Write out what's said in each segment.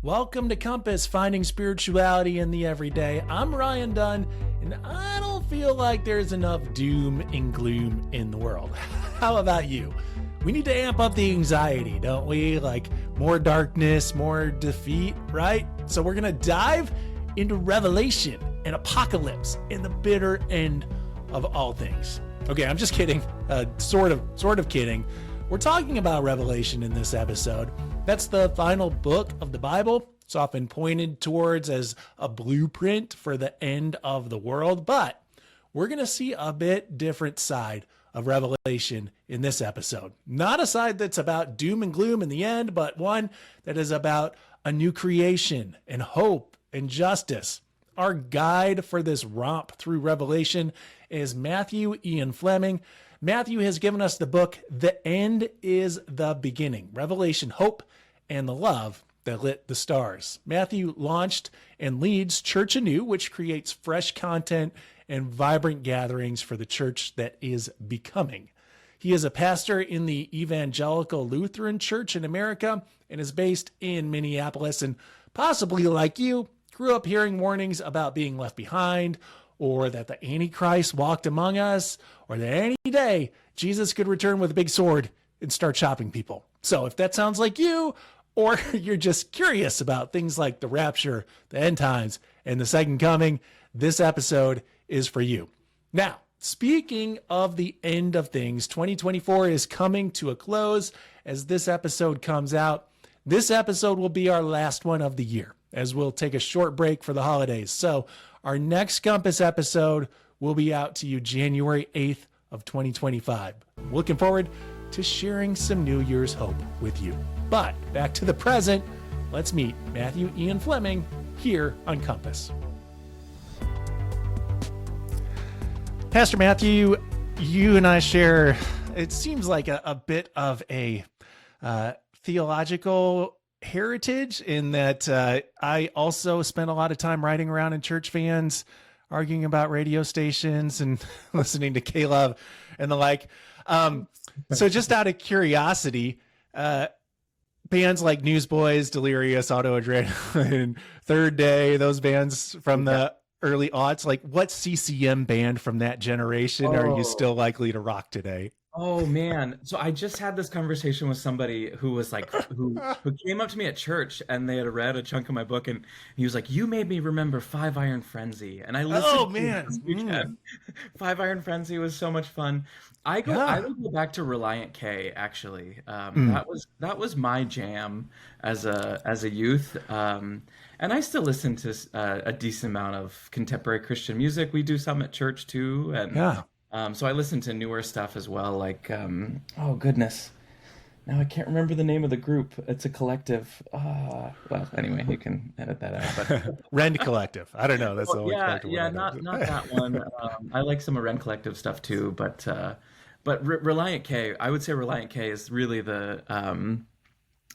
Welcome to Compass, finding spirituality in the everyday. I'm Ryan Dunn, and I don't feel like there's enough doom and gloom in the world. How about you? We need to amp up the anxiety, don't we? Like more darkness, more defeat, right? So we're going to dive into Revelation and apocalypse and the bitter end of all things. Okay, I'm just kidding. Sort of kidding. We're talking about Revelation in this episode. That's the final book of the Bible. It's often pointed towards as a blueprint for the end of the world, but we're going to see a bit different side of Revelation in this episode. Not a side that's about doom and gloom in the end, but one that is about a new creation and hope and justice. Our guide for this romp through Revelation is Matthew Ian Fleming. Matthew has given us the book, The End is the Beginning, Revelation, Hope, and the Love that Lit the Stars. Matthew launched and leads Church Anew, which creates fresh content and vibrant gatherings for the church that is becoming. He is a pastor in the Evangelical Lutheran Church in America and is based in Minneapolis, and possibly like you, grew up hearing warnings about being left behind, or that the Antichrist walked among us, or that any day Jesus could return with a big sword and start chopping people. So if that sounds like you, or you're just curious about things like the rapture, the end times, and the second coming, this episode is for you. Now, speaking of the end of things, 2024 is coming to a close as this episode comes out. This episode will be our last one of the year, as we'll take a short break for the holidays. So our next Compass episode will be out to you January 8th of 2025. Looking forward to sharing some New Year's hope with you. But back to the present, let's meet Matthew Ian Fleming here on Compass. Pastor Matthew, you and I share, it seems like a bit of a theological heritage in that I also spent a lot of time riding around in church vans, arguing about radio stations and listening to Caleb and the like. So just out of curiosity, bands like Newsboys, Delirious, Auto Adrenaline, Third Day, those bands from the early aughts, like what CCM band from that generation are you still likely to rock today? Oh man. So I just had this conversation with somebody who was like, who came up to me at church and they had read a chunk of my book and he was like, you made me remember Five Iron Frenzy. And I listened to it this weekend. Five Iron Frenzy was so much fun. I would go back to Reliant K actually. That was my jam as a youth. And I still listen to a decent amount of contemporary Christian music. We do some at church too. And so I listen to newer stuff as well, like, oh goodness, now I can't remember the name of the group. It's a collective. Well, anyway, you can edit that out. But Rend Collective. I don't know. That's the only collective. Yeah, not that one. I like some of Rend Collective stuff too, but Reliant K, I would say Reliant K is really the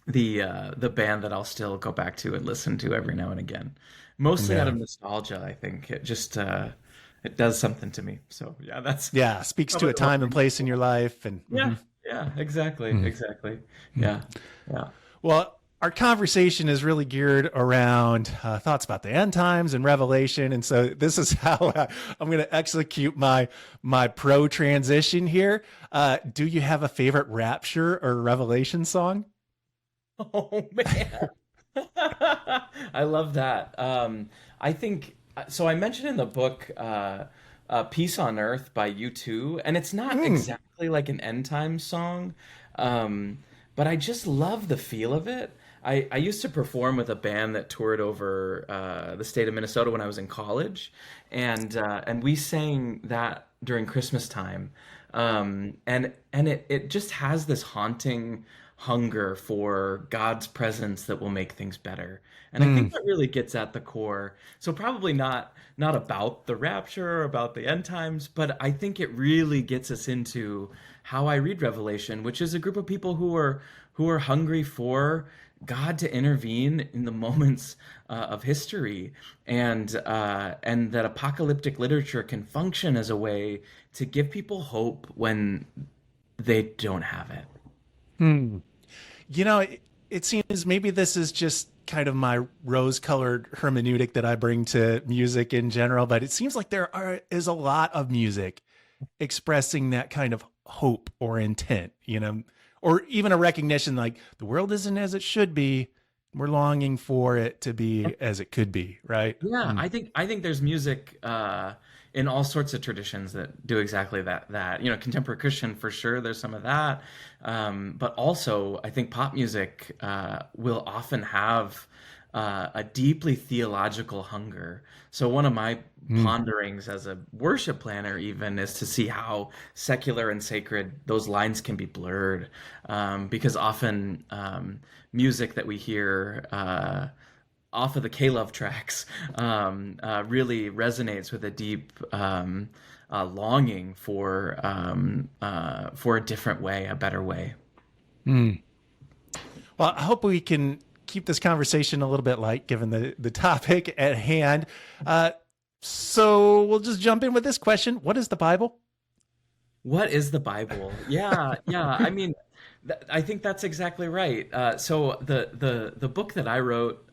band that I'll still go back to and listen to every now and again, mostly out of nostalgia. I think it just it does something to me. So speaks to a time and place in your life. And exactly. Yeah. Well, our conversation is really geared around thoughts about the end times and Revelation. And so this is how I'm going to execute my pro transition here. Do you have a favorite Rapture or Revelation song? Oh man. I love that. I think, so I mentioned in the book, Peace on Earth by U2, and it's not exactly like an end time song, but I just love the feel of it. I used to perform with a band that toured over the state of Minnesota when I was in college, and we sang that during Christmas time, and it just has this haunting hunger for God's presence that will make things better. And I think that really gets at the core. So probably not about the rapture or about the end times, but I think it really gets us into how I read Revelation, which is a group of people who are hungry for God to intervene in the moments of history, and that apocalyptic literature can function as a way to give people hope when they don't have it. You know, it seems maybe this is just kind of my rose-colored hermeneutic that I bring to music in general, but it seems like is a lot of music expressing that kind of hope or intent, or even a recognition like the world isn't as it should be. We're longing for it to be as it could be, right? Yeah, I think there's music in all sorts of traditions that do exactly that. Contemporary Christian for sure. There's some of that, but also I think pop music will often have a deeply theological hunger. So one of my ponderings as a worship planner even is to see how secular and sacred those lines can be blurred, because often music that we hear off of the K-Love tracks really resonates with a deep longing for a different way, a better way. Well, I hope we can keep this conversation a little bit light given the topic at hand. So we'll just jump in with this question. What is the Bible? What is the Bible? Yeah. I mean, I think that's exactly right. So the book that I wrote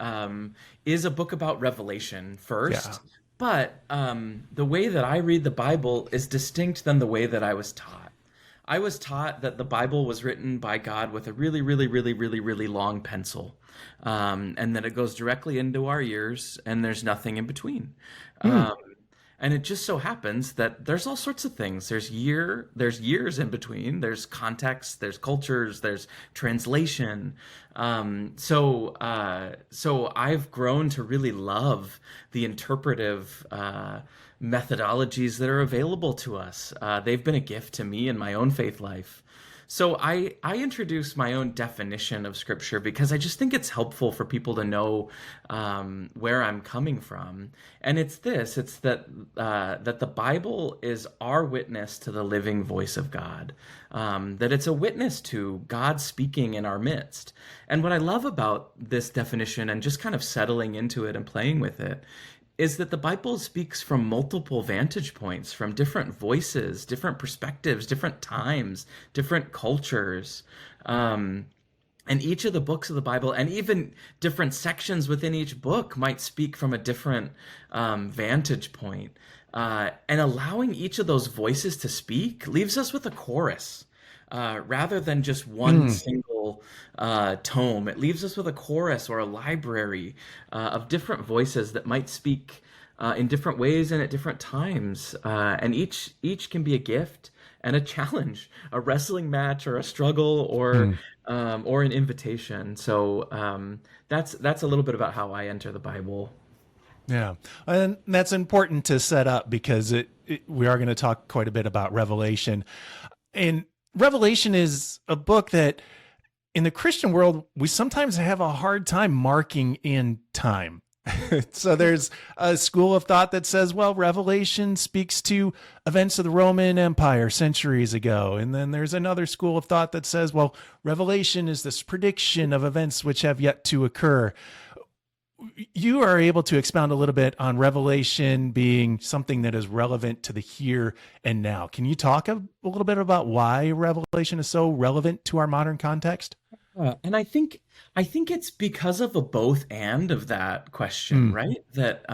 is a book about Revelation first, but the way that I read the Bible is distinct than the way that I was taught. I was taught that the Bible was written by God with a really, really, really, really, really long pencil, and that it goes directly into our ears, and there's nothing in between. And it just so happens that there's all sorts of things. There's years in between. There's context. There's cultures. There's translation. So I've grown to really love the interpretive methodologies that are available to us. They've been a gift to me in my own faith life. So I introduce my own definition of Scripture because I just think it's helpful for people to know where I'm coming from. And it's that the Bible is our witness to the living voice of God, that it's a witness to God speaking in our midst. And what I love about this definition and just kind of settling into it and playing with it is that the Bible speaks from multiple vantage points, from different voices, different perspectives, different times, different cultures. And each of the books of the Bible, and even different sections within each book, might speak from a different vantage point. And allowing each of those voices to speak leaves us with a chorus. Rather than just one single tome. It leaves us with a chorus or a library of different voices that might speak in different ways and at different times. And each can be a gift and a challenge, a wrestling match or a struggle or an invitation. So that's a little bit about how I enter the Bible. Yeah, and that's important to set up because we are going to talk quite a bit about Revelation. And Revelation is a book that in the Christian world, we sometimes have a hard time marking in time. So there's a school of thought that says, well, Revelation speaks to events of the Roman Empire centuries ago. And then there's another school of thought that says, well, Revelation is this prediction of events which have yet to occur. You are able to expound a little bit on Revelation being something that is relevant to the here and now. Can you talk a little bit about why Revelation is so relevant to our modern context? And I think it's because of a both and of that question, right? That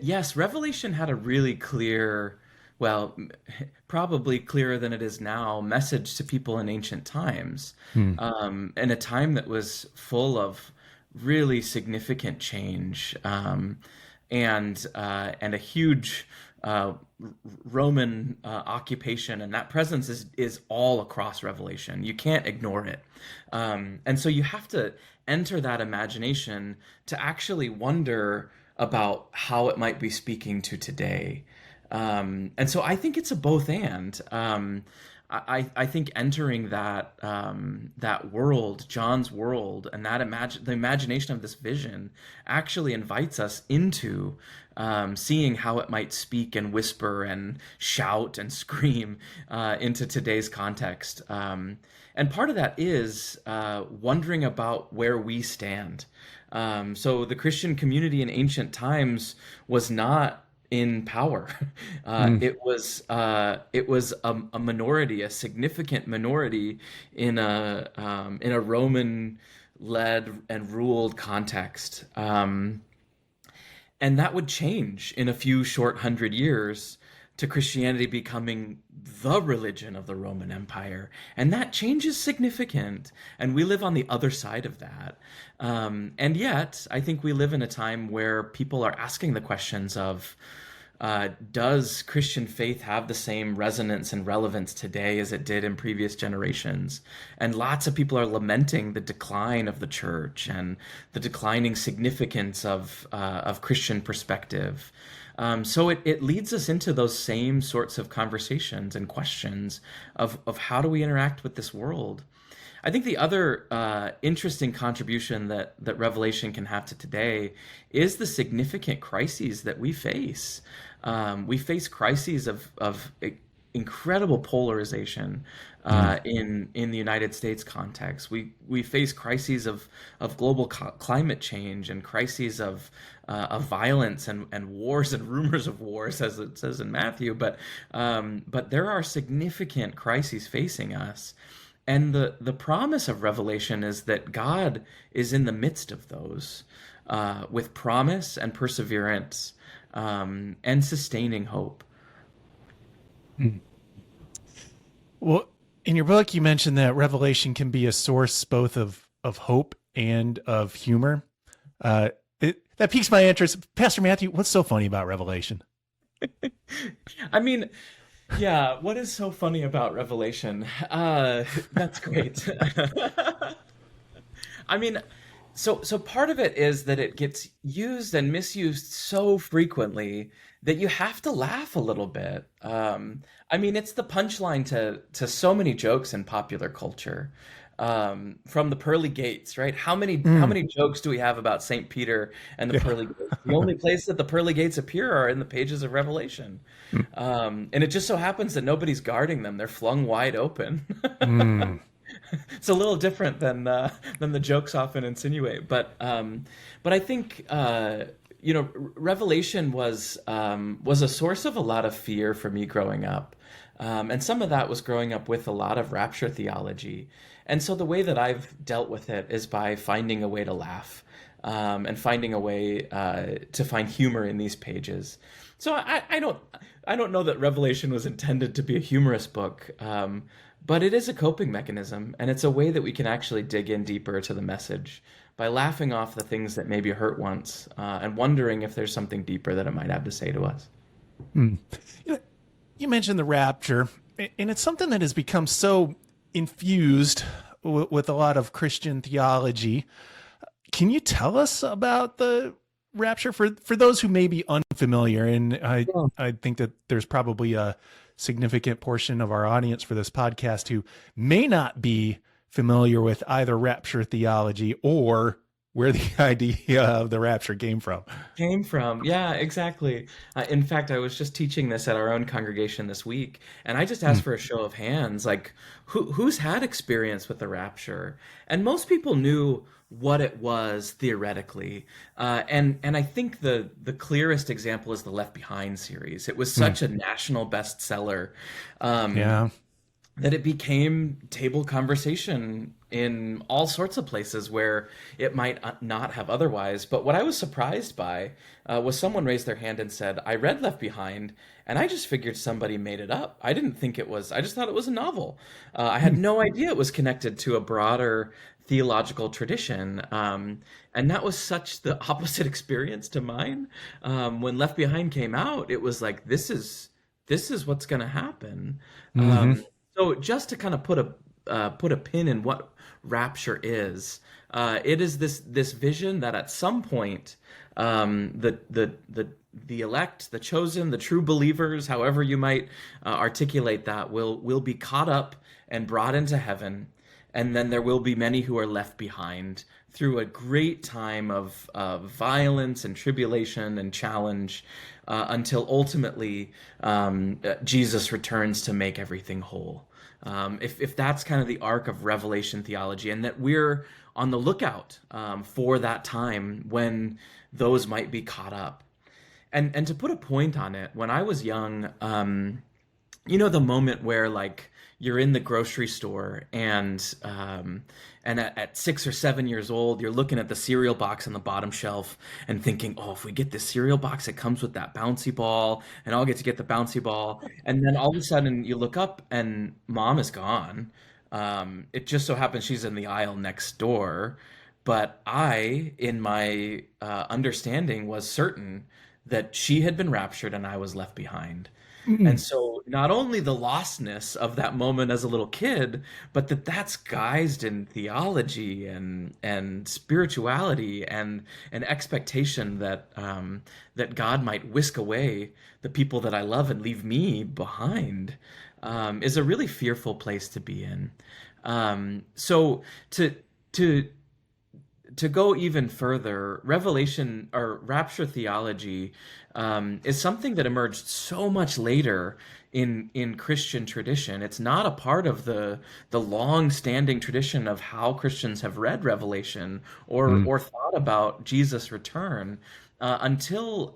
yes, Revelation had a really clear, well, probably clearer than it is now, message to people in ancient times, in a time that was full of really significant change, and a huge Roman occupation, and that presence is all across Revelation. You can't ignore it, and so you have to enter that imagination to actually wonder about how it might be speaking to today. And so I think it's a both and. I think entering that world, John's world, and the imagination of this vision actually invites us into seeing how it might speak and whisper and shout and scream into today's context. And part of that is wondering about where we stand. So the Christian community in ancient times was not in power. It was a minority, a significant minority in a Roman led and ruled context. And that would change in a few short 100 years to Christianity becoming the religion of the Roman Empire. And that change is significant. And we live on the other side of that. And yet, I think we live in a time where people are asking the questions of, does Christian faith have the same resonance and relevance today as it did in previous generations? And lots of people are lamenting the decline of the church and the declining significance of Christian perspective. So it leads us into those same sorts of conversations and questions of how do we interact with this world? I think the other interesting contribution that Revelation can have to today is the significant crises that we face. We face crises of incredible polarization in the United States context. We face crises of global climate change and crises of violence and wars and rumors of wars, as it says in Matthew. But there are significant crises facing us. And the promise of Revelation is that God is in the midst of those, with promise and perseverance, and sustaining hope. Well, in your book, you mentioned that Revelation can be a source both of hope and of humor. That piques my interest. Pastor Matthew, what's so funny about Revelation? I mean, yeah, what is so funny about Revelation? That's great. I mean, so part of it is that it gets used and misused so frequently that you have to laugh a little bit. I mean, it's the punchline to so many jokes in popular culture. From the pearly gates, right? How many jokes do we have about St. Peter and the pearly gates? The only place that the pearly gates appear are in the pages of Revelation. And it just so happens that nobody's guarding them. They're flung wide open. It's a little different than the jokes often insinuate. But I think Revelation was a source of a lot of fear for me growing up. And some of that was growing up with a lot of rapture theology. And so the way that I've dealt with it is by finding a way to laugh, and finding a way to find humor in these pages. So I don't know that Revelation was intended to be a humorous book, but it is a coping mechanism, and it's a way that we can actually dig in deeper to the message by laughing off the things that maybe hurt once, and wondering if there's something deeper that it might have to say to us. You mentioned the rapture, and it's something that has become so infused with a lot of Christian theology. Can you tell us about the rapture for those who may be unfamiliar? And I think that there's probably a significant portion of our audience for this podcast who may not be familiar with either rapture theology or where the idea of the rapture came from. Yeah, exactly. In fact, I was just teaching this at our own congregation this week, and I just asked for a show of hands, like who's had experience with the rapture? And most people knew what it was theoretically. And I think the clearest example is the Left Behind series. It was such a national bestseller. That it became table conversation in all sorts of places where it might not have otherwise. But what I was surprised by was someone raised their hand and said, I read Left Behind, and I just figured somebody made it up. I didn't think it was, I just thought it was a novel. I had no idea it was connected to a broader theological tradition. And that was such the opposite experience to mine. When Left Behind came out, it was like, this is what's going to happen. So just to kind of put a pin in what rapture is, it is this vision that at some point the elect, the chosen, the true believers, however you might articulate that, will be caught up and brought into heaven, and then there will be many who are left behind through a great time of violence and tribulation and challenge, until ultimately Jesus returns to make everything whole. If that's kind of the arc of Revelation theology, and that we're on the lookout for that time when those might be caught up. And to put a point on it, when I was young, you know, the moment where like you're in the grocery store and at 6 or 7 years old, you're looking at the cereal box on the bottom shelf and thinking, oh, if we get this cereal box, it comes with that bouncy ball, and I'll get to get the bouncy ball. And then all of a sudden you look up and mom is gone. It just so happens she's in the aisle next door. But I, in my understanding, was certain that she had been raptured and I was left behind. And so not only the lostness of that moment as a little kid, but that's guised in theology and spirituality and an expectation that that God might whisk away the people that I love and leave me behind, is a really fearful place to be in. So to go even further, revelation or rapture theology is something that emerged so much later in Christian tradition. It's not a part of the long-standing tradition of how Christians have read Revelation or thought about Jesus' return until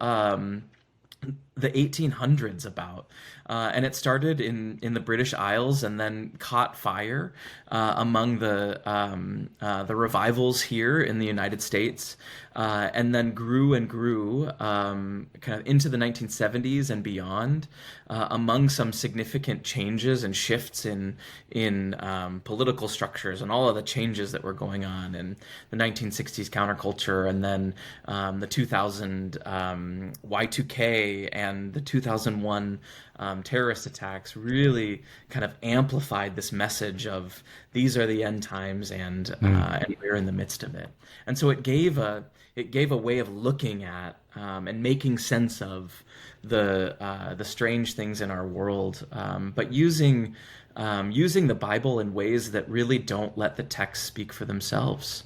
the 1800s about. And it started in the British Isles and then caught fire among the revivals here in the United States, and then grew and grew kind of into the 1970s and beyond, among some significant changes and shifts in political structures and all of the changes that were going on in the 1960s counterculture, and then the 2000 Y2K and the 2001 terrorist attacks really kind of amplified this message of these are the end times, and we're in the midst of it. And so it gave a way of looking at and making sense of the strange things in our world, but using the Bible in ways that really don't let the text speak for themselves.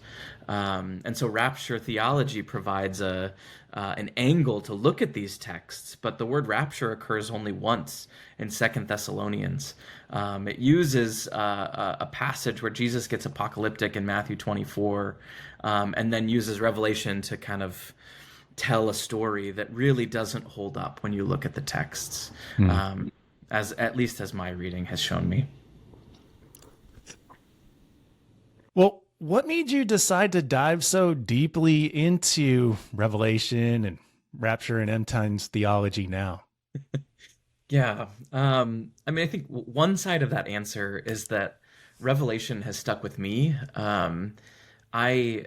And so rapture theology provides an angle to look at these texts, but the word rapture occurs only once in 2 Thessalonians. It uses a passage where Jesus gets apocalyptic in Matthew 24, and then uses Revelation to kind of tell a story that really doesn't hold up when you look at the texts, at least as my reading has shown me. Well, what made you decide to dive so deeply into Revelation and Rapture and end times theology now? Yeah. I mean, I think one side of that answer is that Revelation has stuck with me. I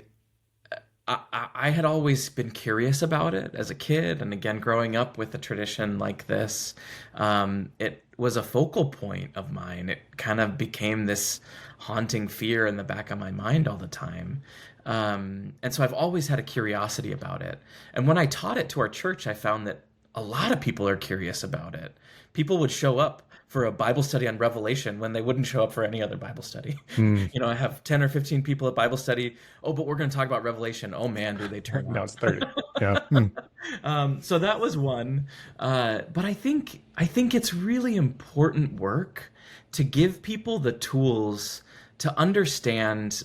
had always been curious about it as a kid, and again, growing up with a tradition like this, it was a focal point of mine. It kind of became this haunting fear in the back of my mind all the time. And so I've always had a curiosity about it. And when I taught it to our church, I found that a lot of people are curious about it. People would show up for a Bible study on Revelation when they wouldn't show up for any other Bible study. You know, I have 10 or 15 people at Bible study. Oh, but we're going to talk about Revelation. Oh man, do they turn Now out. it's 30. Yeah. So that was one. But I think it's really important work to give people the tools to understand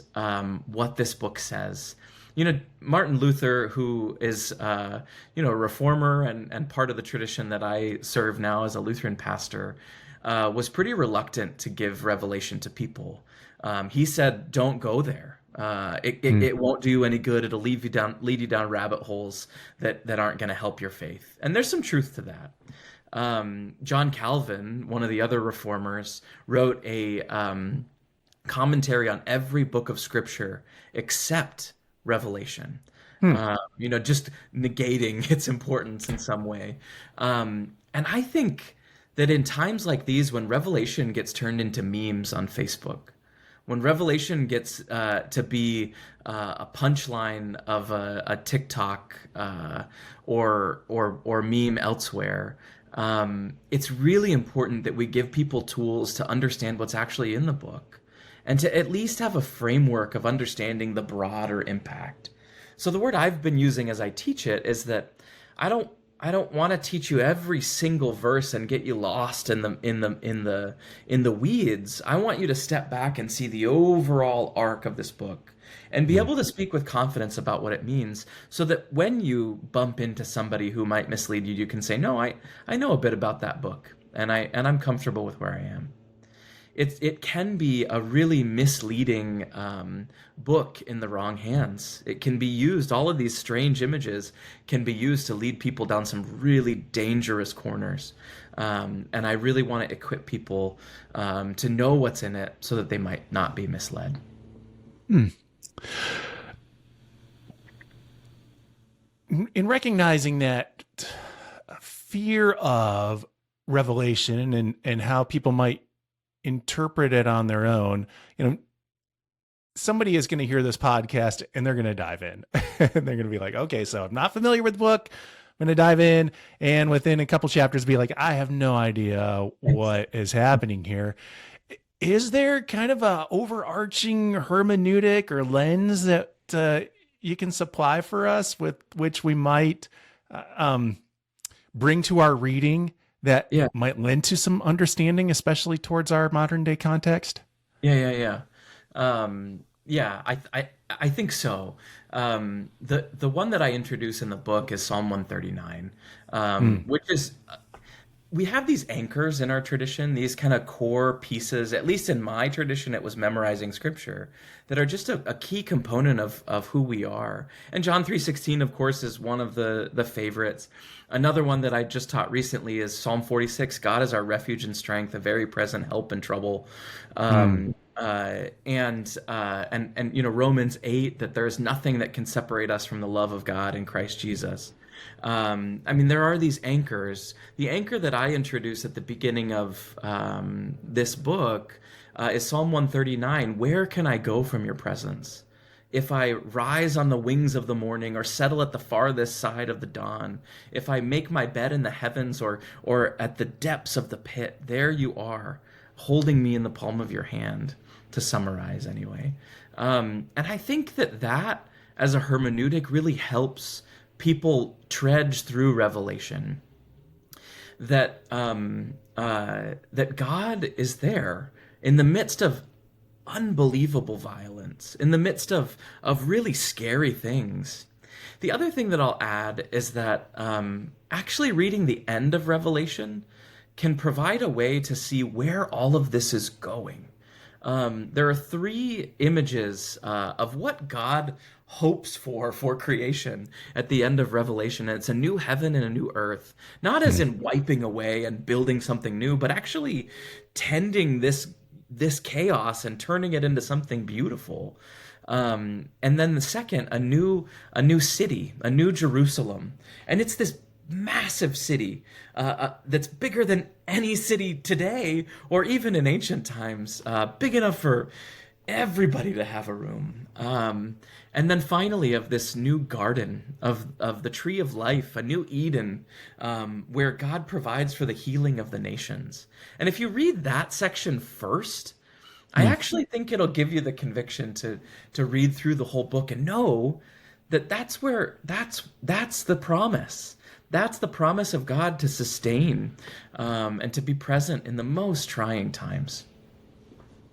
what this book says. You know, Martin Luther, who is, a reformer and part of the tradition that I serve now as a Lutheran pastor, was pretty reluctant to give Revelation to people. He said, don't go there. It won't do you any good. It'll lead you down rabbit holes that aren't going to help your faith. And there's some truth to that. John Calvin, one of the other reformers, wrote a commentary on every book of Scripture except Revelation, just negating its importance in some way. And I think that in times like these, when Revelation gets turned into memes on Facebook, when Revelation gets to be a punchline of a TikTok or meme elsewhere, it's really important that we give people tools to understand what's actually in the book, and to at least have a framework of understanding the broader impact. So the word I've been using as I teach it is that I don't want to teach you every single verse and get you lost in the weeds. I want you to step back and see the overall arc of this book and be able to speak with confidence about what it means, so that when you bump into somebody who might mislead you, you can say, no, I know a bit about that book, and I'm comfortable with where I am. It can be a really misleading book in the wrong hands. It can be used, all of these strange images can be used to lead people down some really dangerous corners. And I really want to equip people to know what's in it so that they might not be misled. In recognizing that fear of revelation and how people might interpret it on their own, somebody is going to hear this podcast and they're going to dive in and they're going to be like, okay, so I'm not familiar with the book. I'm going to dive in, and within a couple chapters be like, I have no idea what is happening here. Is there kind of a overarching hermeneutic or lens that you can supply for us with which we might bring to our reading that might lend to some understanding, especially towards our modern day context? Yeah. I think so. The one that I introduce in the book is Psalm 139, which is, we have these anchors in our tradition, these kind of core pieces. At least in my tradition, it was memorizing scripture, that are just a key component of who we are. And John 3:16, of course, is one of the favorites. Another one that I just taught recently is Psalm 46. God is our refuge and strength, a very present help in trouble. And Romans 8, that there is nothing that can separate us from the love of God in Christ Jesus. There are these anchors. The anchor that I introduce at the beginning of this book is Psalm 139. Where can I go from your presence? If I rise on the wings of the morning, or settle at the farthest side of the dawn, if I make my bed in the heavens, or at the depths of the pit, there you are, holding me in the palm of your hand, to summarize anyway. And I think that as a hermeneutic really helps people trudge through Revelation. That God is there in the midst of unbelievable violence, in the midst of really scary things. The other thing that I'll add is that actually reading the end of Revelation can provide a way to see where all of this is going. There are three images of what God hopes for creation at the end of Revelation. And it's a new heaven and a new earth, not as in wiping away and building something new, but actually tending this chaos and turning it into something beautiful. And then the second, a new city, a new Jerusalem. And it's this massive city that's bigger than any city today, or even in ancient times, big enough for everybody to have a room. And then finally, of this new garden of the tree of life, a new Eden, where God provides for the healing of the nations. And if you read that section first, I actually think it'll give you the conviction to read through the whole book and know that that's the promise. That's the promise of God to sustain and to be present in the most trying times.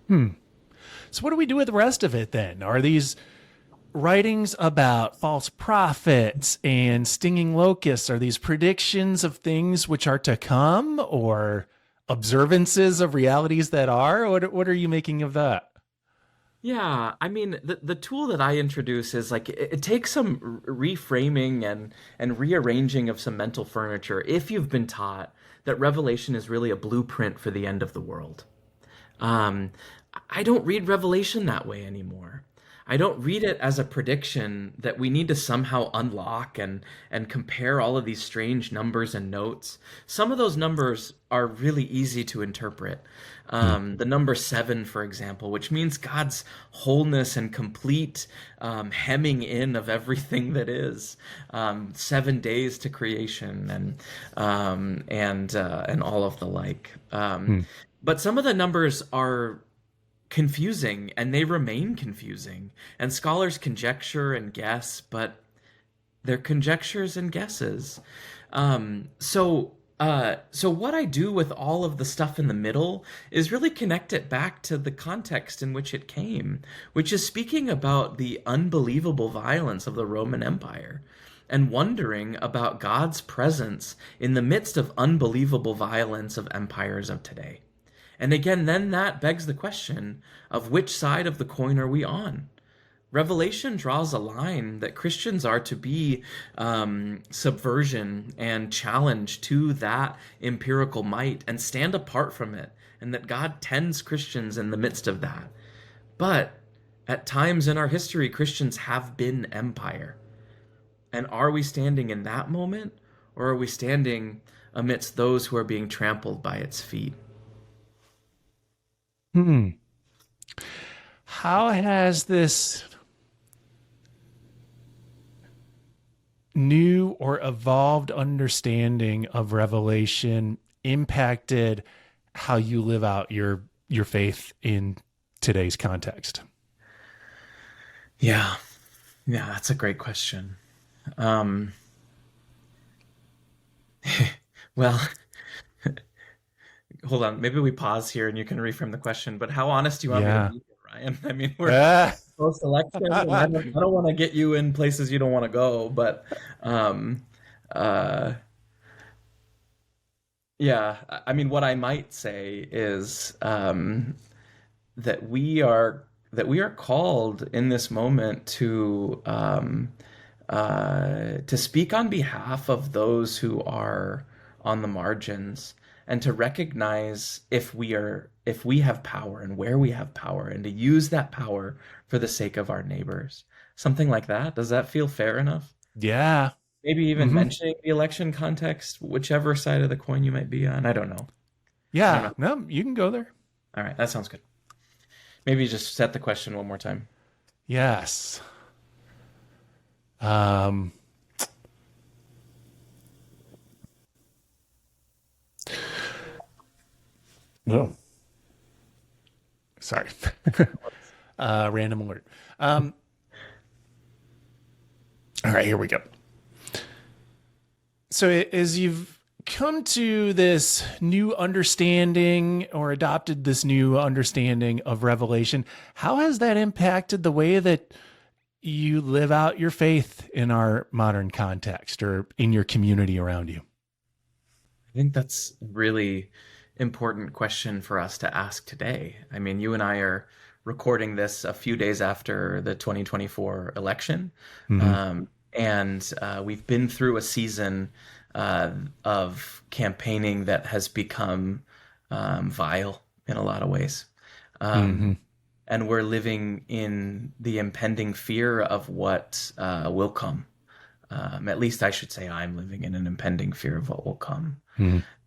So what do we do with the rest of it then? Are these writings about false prophets and stinging locusts? Are these predictions of things which are to come, or observances of realities that are? What are you making of that? Yeah, the tool that I introduce is like it takes some reframing and rearranging of some mental furniture if you've been taught that Revelation is really a blueprint for the end of the world. I don't read Revelation that way anymore. I don't read it as a prediction that we need to somehow unlock and compare all of these strange numbers and notes. Some of those numbers are really easy to interpret. The number 7, for example, which means God's wholeness and complete hemming in of everything that is. 7 days to creation and all of the like. But some of the numbers are confusing, and they remain confusing, and scholars conjecture and guess, but they're conjectures and guesses. So So what I do with all of the stuff in the middle is really connect it back to the context in which it came, which is speaking about the unbelievable violence of the Roman Empire and wondering about God's presence in the midst of unbelievable violence of empires of today. And again, then that begs the question of which side of the coin are we on? Revelation draws a line that Christians are to be subversion and challenge to that empirical might and stand apart from it, and that God tends Christians in the midst of that. But at times in our history, Christians have been empire. And are we standing in that moment, or are we standing amidst those who are being trampled by its feet? How has this new or evolved understanding of Revelation impacted how you live out your faith in today's context? Yeah, that's a great question. Well, hold on. Maybe we pause here and you can reframe the question. But how honest do you want me to be here, Ryan? I mean, we're post-election, and I don't want to get you in places you don't want to go. But yeah, I mean, what I might say is that we are called in this moment to speak on behalf of those who are on the margins, and to recognize if we have power and where we have power, and to use that power for the sake of our neighbors. Something like that. Does that feel fair enough? Yeah. Maybe even mentioning the election context, whichever side of the coin you might be on. I don't know. Yeah. No, you can go there. All right. That sounds good. Maybe just set the question one more time. Yes. No. Sorry. Random alert. All right, here we go. So as you've come to this new understanding or adopted this new understanding of Revelation, how has that impacted the way that you live out your faith in our modern context or in your community around you? I think that's a really important question for us to ask today. I mean, you and I are recording this a few days after the 2024 election. And we've been through a season of campaigning that has become vile in a lot of ways. And we're living in the impending fear of what will come. At least I should say I'm living in an impending fear of what will come.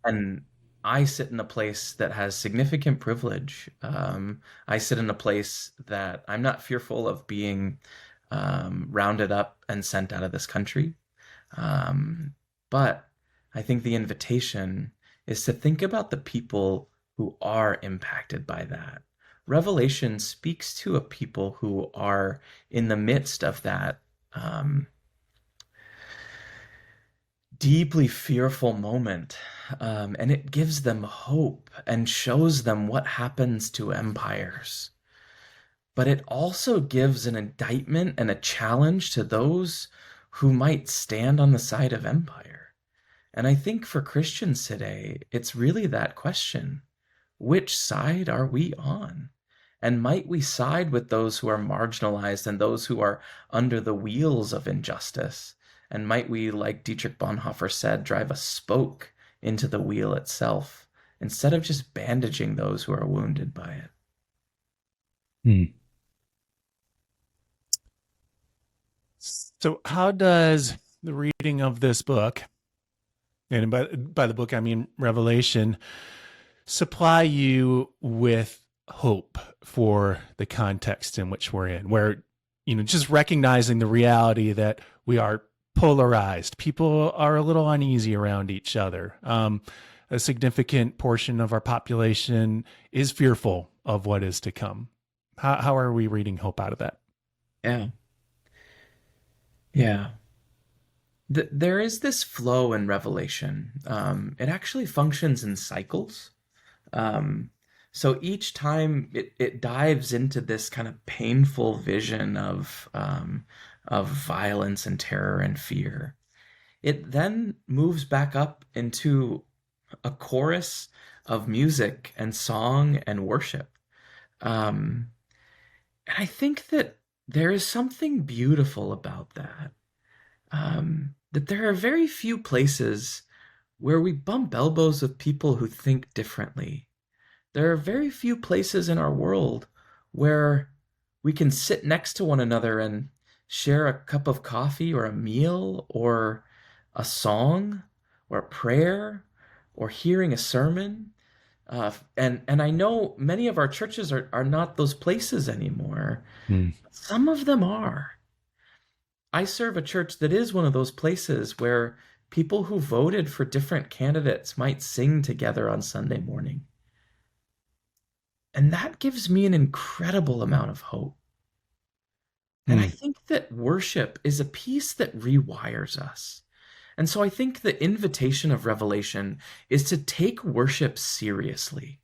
And I sit in a place that has significant privilege. I sit in a place that I'm not fearful of being rounded up and sent out of this country. But I think the invitation is to think about the people who are impacted by that. Revelation speaks to a people who are in the midst of that deeply fearful moment. And it gives them hope and shows them what happens to empires. But it also gives an indictment and a challenge to those who might stand on the side of empire. And I think for Christians today, it's really that question. Which side are we on? And might we side with those who are marginalized and those who are under the wheels of injustice? And might we, like Dietrich Bonhoeffer said, drive a spoke into the wheel itself instead of just bandaging those who are wounded by it? So how does the reading of this book, and by the book I mean Revelation, supply you with hope for the context in which we're in, where, just recognizing the reality that we are polarized. People are a little uneasy around each other. A significant portion of our population is fearful of what is to come. How are we reading hope out of that? Yeah. There is this flow in Revelation. It actually functions in cycles. Um, so each time it dives into this kind of painful vision of violence and terror and fear. It then moves back up into a chorus of music and song and worship. Um, and I think that there is something beautiful about that. That there are very few places where we bump elbows with people who think differently. There are very few places in our world where we can sit next to one another and share a cup of coffee or a meal or a song or a prayer or hearing a sermon. And I know many of our churches are not those places anymore. Mm. Some of them are. I serve a church that is one of those places where people who voted for different candidates might sing together on Sunday morning. And that gives me an incredible amount of hope. And I think that worship is a piece that rewires us. And so I think the invitation of Revelation is to take worship seriously.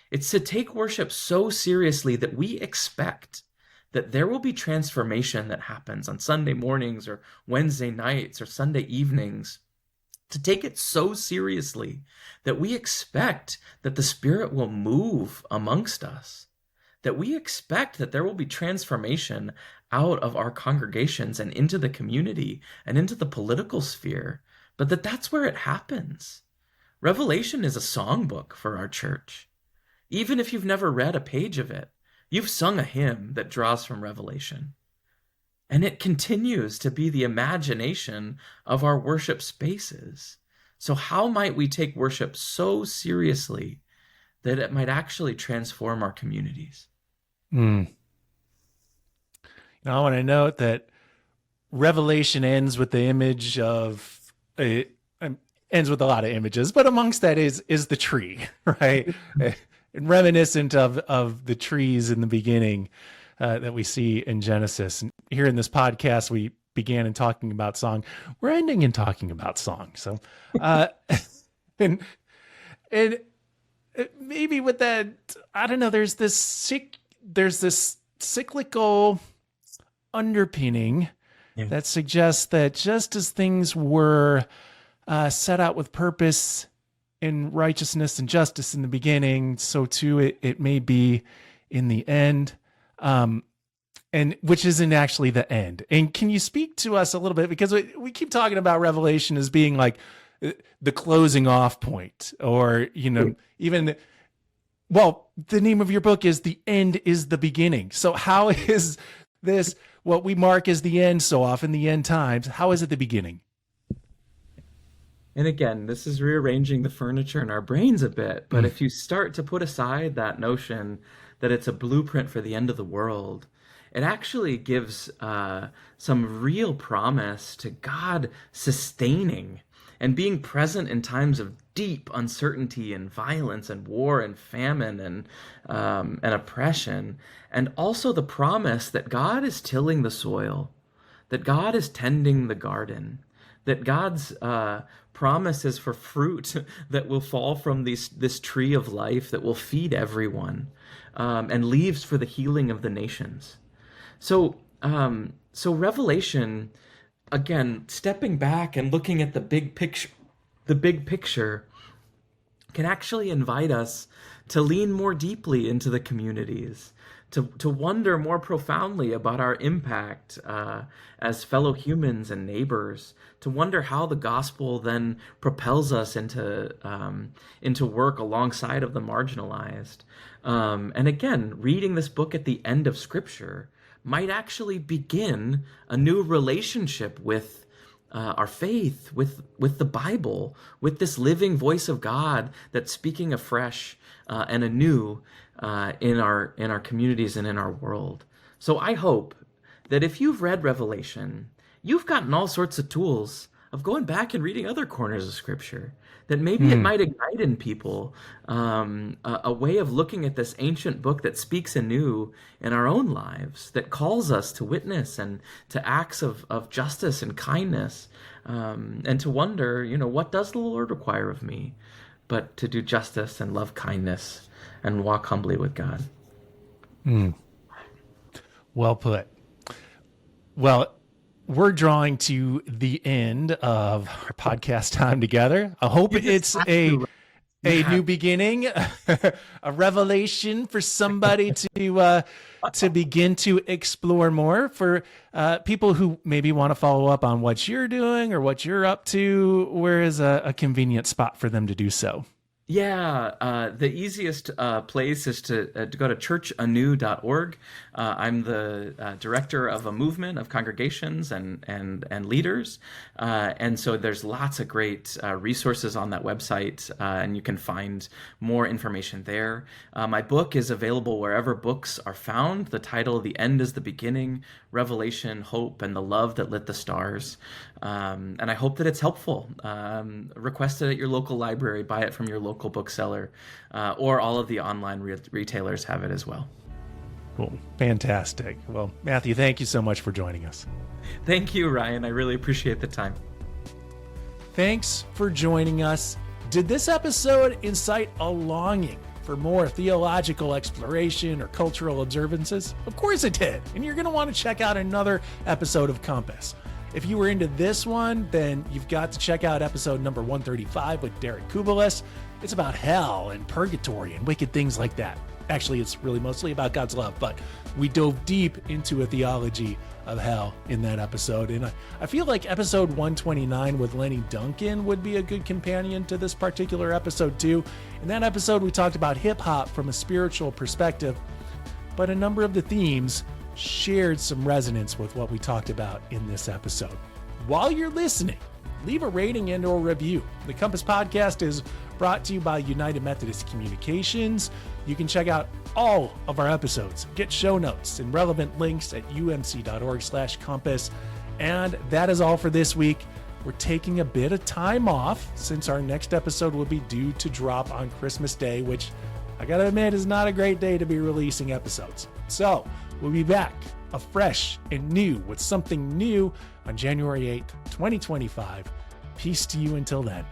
It's to take worship so seriously that we expect that there will be transformation that happens on Sunday mornings or Wednesday nights or Sunday evenings. To take it so seriously that we expect that the Spirit will move amongst us, that we expect that there will be transformation out of our congregations and into the community and into the political sphere, but that's where it happens. Revelation is a songbook for our church. Even if you've never read a page of it, you've sung a hymn that draws from Revelation. And it continues to be the imagination of our worship spaces. So how might we take worship so seriously that it might actually transform our communities? Now, I want to note that Revelation ends with the image of ends with a lot of images, but amongst that is the tree, right? Reminiscent of the trees in the beginning that we see in Genesis. And here in this podcast, we began in talking about song. We're ending in talking about song. So, and maybe with that, I don't know. There's this cyclical underpinning that suggests that just as things were set out with purpose in righteousness and justice in the beginning, so too it may be in the end. And which isn't actually the end. And can you speak to us a little bit, because we keep talking about Revelation as being like the closing off point, or, even, well, the name of your book is The End is the Beginning. So how is this, what we mark as the end so often, the end times, how is it the beginning? And again, this is rearranging the furniture in our brains a bit, but if you start to put aside that notion that it's a blueprint for the end of the world, it actually gives some real promise to God sustaining and being present in times of deep uncertainty and violence and war and famine and oppression, and also the promise that God is tilling the soil, that God is tending the garden, that God's promise is for fruit that will fall from this tree of life that will feed everyone, and leaves for the healing of the nations. So Revelation, again, stepping back and looking at the big picture can actually invite us to lean more deeply into the communities, to wonder more profoundly about our impact as fellow humans and neighbors, to wonder how the gospel then propels us into work alongside of the marginalized. And again, reading this book at the end of Scripture might actually begin a new relationship with our faith, with the Bible, with this living voice of God that's speaking afresh and anew in our communities and in our world. So I hope that if you've read Revelation, you've gotten all sorts of tools going back and reading other corners of Scripture, that maybe it might ignite in people a way of looking at this ancient book that speaks anew in our own lives, that calls us to witness and to acts of justice and kindness, and to wonder, what does the Lord require of me but to do justice and love kindness and walk humbly with God. Well put. Well, we're drawing to the end of our podcast time together. I hope it's a new beginning, a revelation for somebody to begin to explore more. For people who maybe want to follow up on what you're doing or what you're up to, where is a convenient spot for them to do so? Yeah, the easiest place is to go to churchanew.org. I'm the director of a movement of congregations and leaders, and so there's lots of great resources on that website, and you can find more information there. My book is available wherever books are found. The title, "The End is the Beginning: Revelation, Hope, and the Love That Lit the Stars." And I hope that it's helpful. Request it at your local library, buy it from your local bookseller, or all of the online retailers have it as well. Cool. Fantastic. Well, Matthew, thank you so much for joining us. Thank you, Ryan. I really appreciate the time. Thanks for joining us. Did this episode incite a longing for more theological exploration or cultural observances? Of course it did. And you're going to want to check out another episode of Compass. If you were into this one, then you've got to check out episode number 135 with Derek Kubelis. It's about hell and purgatory and wicked things like that. Actually, it's really mostly about God's love, but we dove deep into a theology of hell in that episode. And I feel like episode 129 with Lenny Duncan would be a good companion to this particular episode too. In that episode, we talked about hip hop from a spiritual perspective, but a number of the themes shared some resonance with what we talked about in this episode. While you're listening, leave a rating and or review. The Compass Podcast is brought to you by United Methodist Communications. You can check out all of our episodes, get show notes and relevant links at umc.org/compass. And that is all for this week. We're taking a bit of time off since our next episode will be due to drop on Christmas Day, which I gotta admit is not a great day to be releasing episodes. So we'll be back afresh and new with something new on January 8th, 2025. Peace to you until then.